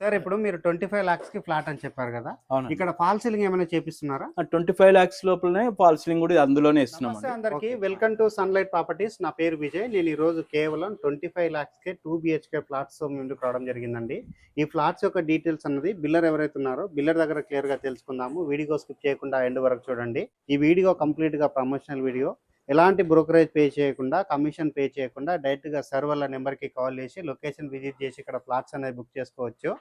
Sir ఇప్పుడు మీరు 25 లాక్స్ కి ఫ్లాట్ అని చెప్పారు కదా, అవునండి. ఇక్కడ ఫాల్ సీలింగ్ ఏమైనా చేపిస్తున్నారా? 25 లాక్స్ లోపలనే ఫాల్ సీలింగ్ కూడా అందులోనే నమస్తే ఇస్తున్నామండి. అందరికి, వెల్కమ్ టు సన్లైట్ ప్రాపర్టీస్. నా పేరు విజయ్. నేను ఈ రోజు కేవలం 25 లాక్స్ కే 2 బిహెచ్కే ఫ్లాట్స్ ముందుకు రావడం జరిగిందండి. ఈ ఫ్లాట్స్ యొక్క డీటెయిల్స్ అన్నది బిల్లర్ ఎవరైతే ఉన్నారో బిల్లర్ దగ్గర క్లియర్ గా తెలుసుకుందాము. వీడియో స్కిప్ చేయకుండా ఎండ్ వరకు చూడండి. ఈ వీడియో కంప్లీట్ గా ప్రమోషనల్ వీడియో. ఎలాంటి బ్రోకరేజ్ పే చేయకుండా, కమిషన్ పే చేయకుండా డైరెక్ట్ గా సర్వర్ల నెంబర్ కి కాల్ చేసి లొకేషన్ విజిట్ చేసి ఇక్కడ ఫ్లాట్స్ అనేది బుక్ చేసుకోవచ్చు.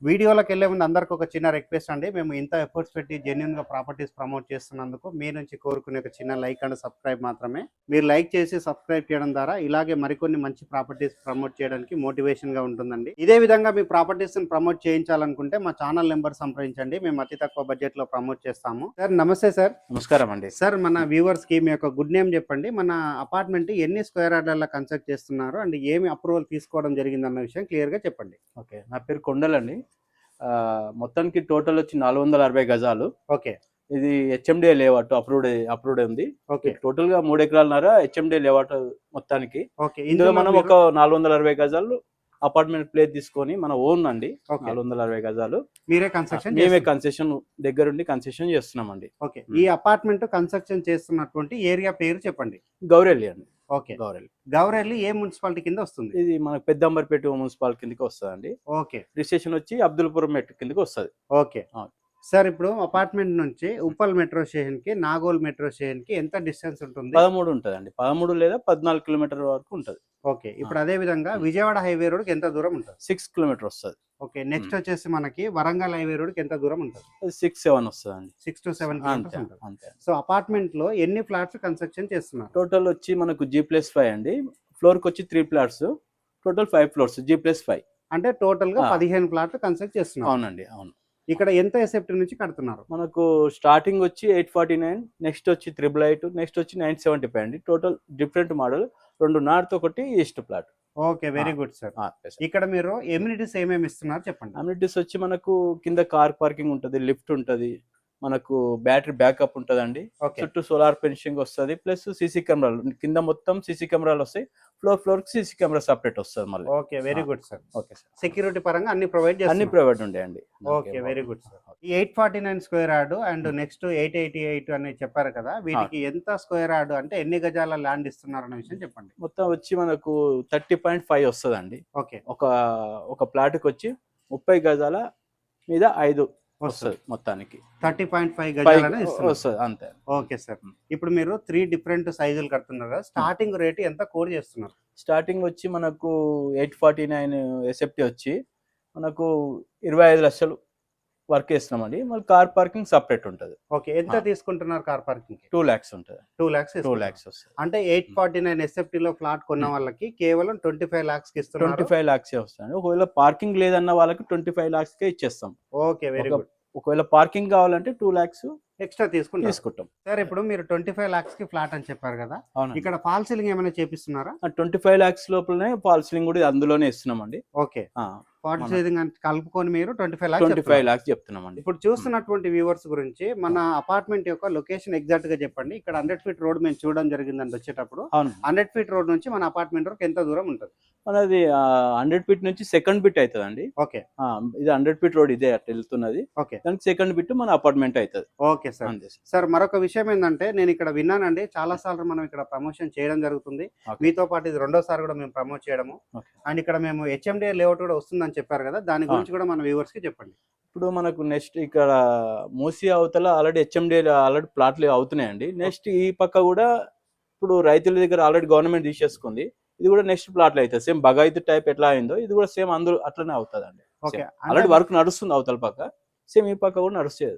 వీడియోలోకి వెళ్ళే ముందు అందరికి ఒక చిన్న రిక్వెస్ట్ అండి. మేము ఇంత ఎఫర్ట్స్ పెట్టి జెన్యున్ గా ప్రాపర్టీస్ ప్రమోట్ చేస్తున్నందుకు మీ నుంచి కోరుకునే ఒక చిన్న లైక్ అండ్ సబ్స్క్రైబ్ మాత్రమే. మీరు లైక్ చేసి సబ్స్క్రైబ్ చేయడం ద్వారా ఇలాగే మరికొన్ని మంచి ప్రాపర్టీస్ ప్రమోట్ చేయడానికి మోటివేషన్ గా ఉంటుందండి. ఇదే విధంగా మీ ప్రాపర్టీస్ ప్రమోట్ చేయించాలనుకుంటే మా ఛానల్ నెంబర్ సంప్రదించండి. మేము అతి తక్కువ బడ్జెట్ లో ప్రమోట్ చేస్తాము. సార్ నమస్తే సార్. నమస్కారం అండి. సార్ మన వ్యూవర్స్ కి మీ యొక్క గుడ్ నేమ్ చెప్పండి. మన అపార్ట్మెంట్ ఎన్ని స్క్వేర్ యార్డ్ల కన్స్ట్రక్ట్ చేస్తున్నారు అండ్ ఏమి అప్రూవల్ తీసుకోవడం జరిగిందన్న విషయం క్లియర్ గా చెప్పండి. ఓకే, నా పేరు కొండలండి. మొత్తానికి టోటల్ వచ్చి 460 గజాలు. ఓకే, ఇది హెచ్ఎండిఏ లేఅవుట్ అప్రూవ్డ్ ఉంది. ఓకే, టోటల్ గా 3 ఎకరాలన్నర హెచ్ఎండిఏ లేఅవుట్ మొత్తానికి. ఓకే. ఇందులో మనం ఒక 460 గజాలు అపార్ట్మెంట్ ప్లేస్ తీసుకొని మన ఓన్ అండి. 460 గజాలు మేమే కన్సెషన్ దగ్గరుండి కన్సెషన్ చేస్తున్నామండి. ఓకే, ఈ అపార్ట్మెంట్ కన్స్ట్రక్షన్ చేస్తున్నటువంటి ఏరియా పేరు చెప్పండి. గౌరెల్లి అండి. ఓకే, గౌరెల్లి ఏ మున్సిపాలిటీ కింద వస్తుంది? ఇది మనకు పెద్దంబర్పేట మున్సిపాలిటీ కిందకి వస్తుందండి. ఓకే, రిజిస్ట్రేషన్ వచ్చి అబ్దుల్పురం మెట్రో కిందకి వస్తుంది. Okay sir. ఇప్పుడు అపార్ట్మెంట్ నుంచి ఉప్పల్ మెట్రో స్టేషన్ కి, నాగోల్ మెట్రో స్టేషన్ కి ఎంత డిస్టెన్స్ ఉంటుంది? 13 ఉంటదండి. 13 లేదా 14 కిలోమీటర్ వరకు ఉంటది. ఓకే, ఇప్పుడు అదే విధంగా విజయవాడ హైవే రోడ్ కి ఎంత దూరం ఉంటుంది? 6 కిలోమీటర్ వస్తుంది. ఓకే, నెక్స్ట్ వచ్చేసి మనకి వరంగల్ హైవే రోడ్ కి ఎంత దూరం ఉంటుంది? 6-7 వస్తుందండి. 6 to 7 కిలోమీటర్స్ ఉంటుంది. అంతే. సో అపార్ట్మెంట్ లో ఎన్ని ఫ్లాట్స్ కన్స్ట్రక్షన్ చేస్తున్నారు? టోటల్ వచ్చి మనకు G+5 అండి. ఫ్లోర్ కి వచ్చి 3 ఫ్లాట్స్, టోటల్ 5 ఫ్లోర్స్ G+5. అంటే టోటల్ గా 15 ఫ్లాట్లు కన్స్ట్రక్ట్ చేస్తున్నారు. అవునండి, అవును. ఇక్కడ ఎంత ఎసెప్ట్ నుంచి కడుతున్నారు? మనకు స్టార్టింగ్ వచ్చి 849, నెక్స్ట్ వచ్చి 888, నెక్స్ట్ వచ్చి 975 అండి. Total different model. 2 north, 1 east flat. Okay, very good sir. ఇక్కడ మీరు ఎమ్యూనిటీస్ ఏమేమి ఇస్తున్నారు చెప్పండి. అమ్యూనిటీస్ వచ్చి మనకు కింద కార్ పార్కింగ్ ఉంటది, లిఫ్ట్ ఉంటది, మనకు బ్యాటరీ బ్యాకప్ ఉంటదండి. చుట్టూ సోలార్ ఫెన్సింగ్ వస్తుంది, ప్లస్ సీసీ కెమెరాలు కింద మొత్తం సీసీ కెమెరాలు వస్తాయి. ఫ్లోర్ కి సీసీ కెమెరా సెపరేట్ వస్తుంది మళ్ళీ. Okay, very good sir. Okay sir. Security పరంగా అన్ని ప్రొవైడ్ ఉండేయండి. Okay, very good sir. ఈ 849 స్క్వేర్ యార్డ్ అండ్ నెక్స్ట్ 888 అని చెప్పారు కదా, వీటికి ఎంత స్క్వేర్ యార్డ్ అంటే ఎన్ని గజాల ల్యాండ్ ఇస్తున్నారు అనే విషయం చెప్పండి. మొత్తం వచ్చి మనకు 30.5 వస్తుందండి. ఓకే, ఒక ప్లాట్ కి వచ్చి 30 గజాల మీద 5 వస్తుంది. మొత్తానికి 30.5 గజాలని వస్తుంది అంతే. Okay sir. ఇప్పుడు మీరు 3 డిఫరెంట్ సైజులు కడుతున్నారు కదా, స్టార్టింగ్ రేట్ ఎంత కోడ్ చేస్తున్నారు? స్టార్టింగ్ వచ్చి మనకు 849 ఎస్ఎఫ్టీ వచ్చి మనకు 25 లక్షలు వర్క్ చేస్తున్నామండి. మళ్ళీ కార్ పార్కింగ్ సపరేట్ ఉంటుంది. ఓకే, ఎంత తీసుకుంటున్నారు కార్ పార్కింగ్? 2 lakhs ఉంటుంది. 2 lakhs వస్తుంది. అంటే 849 ఎస్ఎఫ్టీ లో ఫ్లాట్ కొన్న వాళ్ళకి కేవలం 25 lakhs కి ఇస్తున్నారు. 25 lakhs వస్తుంది. ఒకవేళ పార్కింగ్ లేదన్న వాళ్ళకి 25 lakhs కే ఇచ్చేస్తాం. Okay, very good. ఒకవేళ పార్కింగ్ కావాలంటే 2 lakhs ఎక్స్ట్రా తీసుకుంటాం. సార్ ఇప్పుడు మీరు 25 lakhs కి ఫ్లాట్ అని చెప్పారు కదా, ఇక్కడ ఫాల్ సీలింగ్ ఏమైనా చేపిస్తున్నారా? 25 lakhs లోపలనే ఫాల్ సీలింగ్ కూడా అందులోనే ఇస్తున్నామండి. ఓకే, ఫాల్ సీలింగ్ కలుపుకొని మీరు 25 lakhs చెప్తున్నామండి. ఇప్పుడు చూస్తున్నటువంటి వ్యూవర్స్ గురించి మన అపార్ట్మెంట్ యొక్క లొకేషన్ ఎగ్జాక్ట్ గా చెప్పండి. ఇక్కడ 100 feet రోడ్ మేము చూడడం జరిగిందండి వచ్చేటప్పుడు. 100 feet రోడ్ నుంచి మన అపార్ట్మెంట్ వరకు ఎంత దూరం ఉంటుంది? మనది 100 feet నుంచి సెకండ్ బిట్ అవుతుంది. ఓకే, ఇది 100 feet రోడ్ ఇదే అట్లా వెళ్తున్నది. ఓకే, దానికి సెకండ్ బిట్ మన అపార్ట్మెంట్ అవుతుంది. Okay sir. సార్ మరొక విషయం ఏంటంటే, నేను ఇక్కడ విన్నానండి, చాలా సార్లు మనం ఇక్కడ ప్రమోషన్ చేయడం జరుగుతుంది. మీతో పాటు ఇది రెండోసారి కూడా మేము ప్రమోట్ చేయడము. అండ్ ఇక్కడ మేము హెచ్ఎండిఏ లేఅవుట్ కూడా వస్తుందని చెప్పారు కదా, దాని గురించి కూడా మన వ్యూవర్స్ కి చెప్పండి. ఇప్పుడు మనకు నెక్స్ట్ ఇక్కడ మూసీ అవతల ఆల్రెడీ హెచ్ఎండిఏ ఆల్రెడీ ప్లాట్లు అవుతున్నాయండి. నెక్స్ట్ ఈ పక్క కూడా ఇప్పుడు రైతుల దగ్గర ఆల్రెడీ గవర్నమెంట్ తీసేసుకుంది. ఇది కూడా నెక్స్ట్ ప్లాట్లు అవుతుంది. సేమ్ బగాయితు టైప్ ఎట్లా అయిందో ఇది కూడా సేమ్ అందరూ అట్లనే అవుతుంది అండి. ఆల్రెడీ వర్క్ నడుస్తుంది అవతల పక్క, సేమ్ ఈ పక్క కూడా నడుస్తుంది.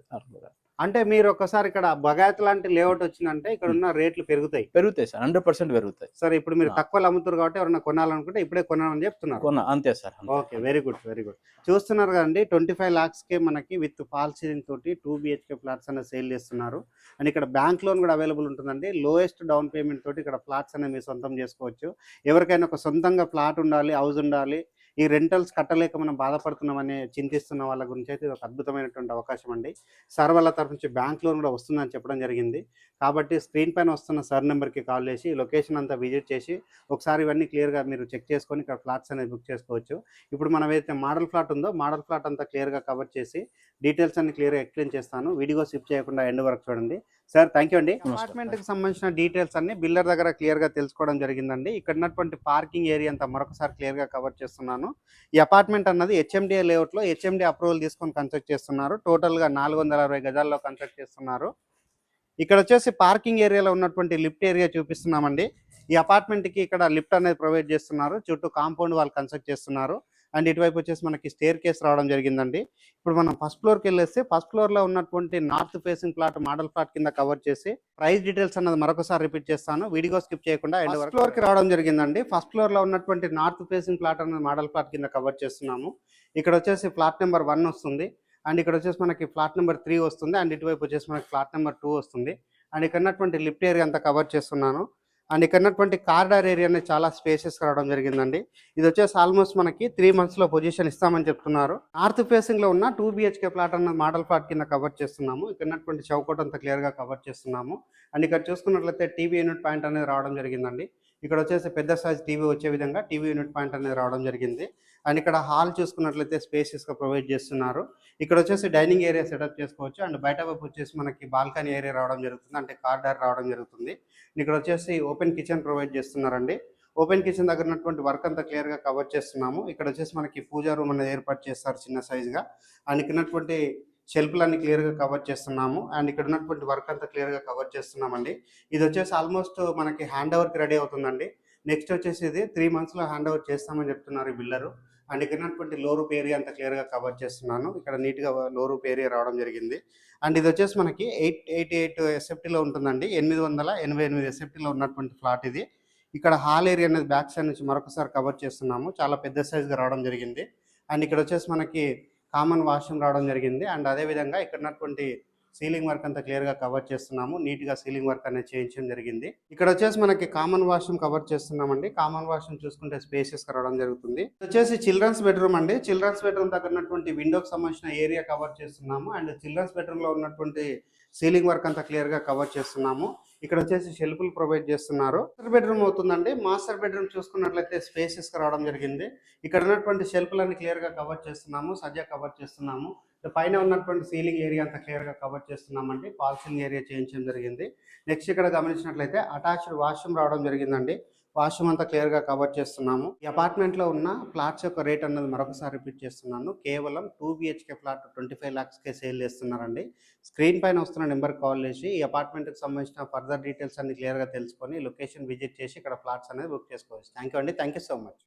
అంటే మీరు ఒకసారి ఇక్కడ బగాయత్ లాంటి లేఅవుట్ వచ్చిందంటే ఇక్కడ ఉన్న రేట్లు పెరుగుతాయి సార్. 100% పెరుగుతాయి సార్. ఇప్పుడు మీరు తక్కువ అమ్ముతారు కాబట్టి ఎవరైనా కొనాలనుకుంటే ఇప్పుడే కొనాలని చెప్తున్నారు. అంతే sir. Okay, very good, very good. చూస్తున్నారు కదండి, 25 lakhs కే మనకి విత్ ఫాల్ సీలింగ్ తోటి 2 BHK ఫ్లాట్స్ అనేది సేల్ చేస్తున్నారు. అండ్ ఇక్కడ బ్యాంక్ లోన్ కూడా అవైలబుల్ ఉంటుందండి. లోయెస్ట్ డౌన్ పేమెంట్ తోటి ఇక్కడ ఫ్లాట్స్ అనేది మీరు సొంతం చేసుకోవచ్చు. ఎవరికైనా ఒక సొంతంగా ఫ్లాట్ ఉండాలి, హౌస్ ఉండాలి, ఈ రెంటల్స్ కట్టలేక మనం బాధపడుతున్నామని చింతిస్తున్న వాళ్ళ గురించి అయితే ఇది ఒక అద్భుతమైనటువంటి అవకాశం అండి. సార్ వాళ్ళ తరఫు నుంచి బ్యాంక్ లోన్ కూడా వస్తుందని చెప్పడం జరిగింది. కాబట్టి స్క్రీన్ పైన వస్తున్న సార్ నెంబర్‌కి కాల్ చేసి లొకేషన్ అంతా విజిట్ చేసి ఒకసారి ఇవన్నీ క్లియర్‌గా మీరు చెక్ చేసుకొని ఇక్కడ ఫ్లాట్స్ అనేది బుక్ చేసుకోవచ్చు. ఇప్పుడు మనం ఏదైతే మోడల్ ఫ్లాట్ ఉందో మోడల్ ఫ్లాట్ అంతా క్లియర్‌గా కవర్ చేసి డీటెయిల్స్ అన్ని క్లియర్‌గా ఎక్స్‌ప్లెయిన్ చేస్తాను. వీడియో స్కిప్ చేయకుండా ఎండ్ వరకు చూడండి. సార్ థ్యాంక్ యూ అండి. అపార్ట్మెంట్‌కి సంబంధించిన డీటెయిల్స్ అన్ని బిల్డర్ దగ్గర క్లియర్‌గా తెలుసుకోవడం జరిగిందండి. ఇక్కడ ఉన్నటువంటి పార్కింగ్ ఏరియా అంతా మరొకసారి క్లియర్‌గా కవర్ చేస్తున్నాను. ఈ అపార్ట్మెంట్ అన్నది హెచ్ఎండిఏ లేఅవుట్‌లో హెచ్ఎండి అప్రూవల్ తీసుకొని కన్స్ట్రక్ట్ చేస్తున్నారు. టోటల్‌గా 460 గజాల్లో కన్స్ట్రక్ట్ చేస్తున్నారు. ఇక్కడ వచ్చేసి పార్కింగ్ ఏరియాలో ఉన్నటువంటి లిఫ్ట్ ఏరియా చూపిస్తున్నామండి. ఈ అపార్ట్మెంట్‌కి ఇక్కడ లిఫ్ట్ అనేది ప్రొవైడ్ చేస్తున్నారు. చుట్టూ కాంపౌండ్ వాల్ కన్స్ట్రక్ట్ చేస్తున్నారు. అండ్ ఇటువైపు వచ్చేసి మనకి స్టేర్ కేస్ రావడం జరిగిందండి. ఇప్పుడు మనం ఫస్ట్ ఫ్లోర్‌కి వెళ్ళేస్తే ఫస్ట్ ఫ్లోర్‌లో ఉన్నటువంటి north facing plot model plot కింద కవర్ చేసి ప్రైస్ డీటెయిల్స్ అన్నది మరొకసారి రిపీట్ చేస్తాను. వీడియో స్కిప్ చేయకుండా ఎండ్ వరకు ఫ్లోర్‌కి రావడం జరిగిందండి. ఫస్ట్ ఫ్లోర్‌లో ఉన్నటువంటి నార్త్ ఫేసింగ్ ప్లాట్ అన్నది మోడల్ ప్లాట్ కింద కవర్ చేస్తున్నాము. ఇక్కడ వచ్చేసి ఫ్లాట్ నెంబర్ 1 వస్తుంది. అండ్ ఇక్కడ వచ్చేసి మనకి ఫ్లాట్ నెంబర్ 3 వస్తుంది. అండ్ ఇటువైపు వచ్చేసి మనకి ఫ్లాట్ నెంబర్ 2 వస్తుంది. అండ్ ఇక్కడ ఉన్నటువంటి లిఫ్ట్ ఏరియా అంతా కవర్ చేస్తున్నాను. అండ్ ఇక్కడ ఉన్నటువంటి కారిడార్ ఏరియా అనేది చాలా స్పేసెస్ రావడం జరిగిందండి. ఇది వచ్చేసి ఆల్మోస్ట్ మనకి 3 మంత్స్‌లో పొజిషన్ ఇస్తామని చెప్తున్నారు. నార్త్ ఫేసింగ్‌లో ఉన్న 2 BHK ప్లాట్ అన్న మోడల్ ప్లాట్ కింద కవర్ చేస్తున్నాము. ఇక్కడ ఉన్నటువంటి చౌకట్ అంతా క్లియర్‌గా కవర్ చేస్తున్నాము. అండ్ ఇక్కడ చూసుకున్నట్లయితే టీవీ యూనిట్ పాయింట్ అనేది రావడం జరిగిందండి. ఇక్కడ వచ్చేసి పెద్ద సైజ్ టీవీ వచ్చే విధంగా టీవీ యూనిట్ పాయింట్ అనేది రావడం జరిగింది. అండ్ ఇక్కడ హాల్ చూసుకున్నట్లయితే స్పేసెస్‌గా ప్రొవైడ్ చేస్తున్నారు. ఇక్కడ వచ్చేసి డైనింగ్ ఏరియా సెటప్ చేసుకోవచ్చు. అండ్ బయట వైపు వచ్చేసి మనకి బాల్కనీ ఏరియా రావడం జరుగుతుంది. అంటే కారిడార్ రావడం జరుగుతుంది. ఇక్కడ వచ్చేసి ఓపెన్ కిచెన్ ప్రొవైడ్ చేస్తున్నారండి. ఓపెన్ కిచెన్ దగ్గర ఉన్నటువంటి వర్క్ అంతా క్లియర్‌గా కవర్ చేస్తున్నాము. ఇక్కడ వచ్చేసి మనకి పూజా రూమ్ అనేది ఏర్పాటు చేస్తారు చిన్న సైజ్‌గా. అండ్ ఇక్కడ ఉన్నటువంటి షెల్ఫ్‌లన్నీ క్లియర్‌గా కవర్ చేస్తున్నాము. అండ్ ఇక్కడ ఉన్నటువంటి వర్క్ అంతా క్లియర్‌గా కవర్ చేస్తున్నామండి. ఇది వచ్చేసి ఆల్మోస్ట్ మనకి హ్యాండ్ ఓవర్‌కి రెడీ అవుతుందండి. నెక్స్ట్ వచ్చేసి ఇది 3 మంత్స్‌లో హ్యాండ్ ఓవర్ చేస్తామని చెప్తున్నారు ఈ బిల్డరు. అండ్ ఇక్కడ ఉన్నటువంటి లో రూప్ ఏరియా అంతా క్లియర్‌గా కవర్ చేస్తున్నాను. ఇక్కడ నీట్‌గా లో రూప్ ఏరియా రావడం జరిగింది. అండ్ ఇది వచ్చేసి మనకి 888 ఎస్ఎఫ్టీలో ఉంటుందండి. 888 ఎస్ఎఫ్టీలో ఉన్నటువంటి ఫ్లాట్ ఇది. ఇక్కడ హాల్ ఏరియా అనేది బ్యాక్ సైడ్ నుంచి మరొకసారి కవర్ చేస్తున్నాము. చాలా పెద్ద సైజ్‌గా రావడం జరిగింది. అండ్ ఇక్కడ వచ్చేసి మనకి కామన్ వాష్‌రూమ్ రావడం జరిగింది. అండ్ అదే విధంగా ఇక్కడ ఉన్నటువంటి సీలింగ్ వర్క్ అంతా క్లియర్‌గా కవర్ చేస్తున్నాము. నీట్‌గా సీలింగ్ వర్క్ అనేది చేయించడం జరిగింది. ఇక్కడ వచ్చేసి మనకి కామన్ వాష్‌రూమ్ కవర్ చేస్తున్నామండి. కామన్ వాష్‌రూమ్ చూసుకుంటే స్పేషియస్‌గా రావడం జరుగుతుంది. ఇది వచ్చేసి చిల్డ్రన్స్ బెడ్‌రూమ్ అండి. చిల్డ్రన్స్ బెడ్‌రూమ్ దగ్గర ఉన్నటువంటి విండోకి సంబంధించిన ఏరియా కవర్ చేస్తున్నాము. అండ్ చిల్డ్రన్స్ బెడ్‌రూమ్‌లో ఉన్నటువంటి సీలింగ్ వర్క్ అంతా క్లియర్‌గా కవర్ చేస్తున్నాము. ఇక్కడ వచ్చేసి షెల్ఫ్‌లు ప్రొవైడ్ చేస్తున్నారు. మాస్టర్ బెడ్‌రూమ్ అవుతుందండి. మాస్టర్ బెడ్‌రూమ్ చూసుకున్నట్లయితే స్పేషియస్‌గా రావడం జరిగింది. ఇక్కడ ఉన్నటువంటి షెల్ఫ్‌లన్నీ క్లియర్‌గా కవర్ చేస్తున్నాము. సజ్జా కవర్ చేస్తున్నాము. పైన ఉన్నటువంటి సీలింగ్ ఏరియా అంతా క్లియర్‌గా కవర్ చేస్తున్నామండి. ఫాల్ సీలింగ్ ఏరియా చేయించడం జరిగింది. నెక్స్ట్ ఇక్కడ గమనించినట్లయితే అటాచ్డ్ వాష్‌రూమ్ రావడం జరిగిందండి. వాష్‌రూమ్ అంతా క్లియర్‌గా కవర్ చేస్తున్నాము. ఈ అపార్ట్మెంట్‌లో ఉన్న ఫ్లాట్స్ యొక్క రేట్ అన్నది మరొకసారి రిపీట్ చేస్తున్నాను. కేవలం 2 BHK ఫ్లాట్ 25 లాక్స్‌కే సేల్ చేస్తున్నారండి. స్క్రీన్ పైన వస్తున్న నెంబర్‌కి కాల్ చేసి ఈ అపార్ట్మెంట్‌కి సంబంధించిన ఫర్దర్ డీటెయిల్స్ అన్ని క్లియర్‌గా తెలుసుకొని లొకేషన్ విజిట్ చేసి ఇక్కడ ఫ్లాట్స్ అనేది బుక్ చేసుకోవచ్చు. థ్యాంక్ యూ అండి. Thank you so much.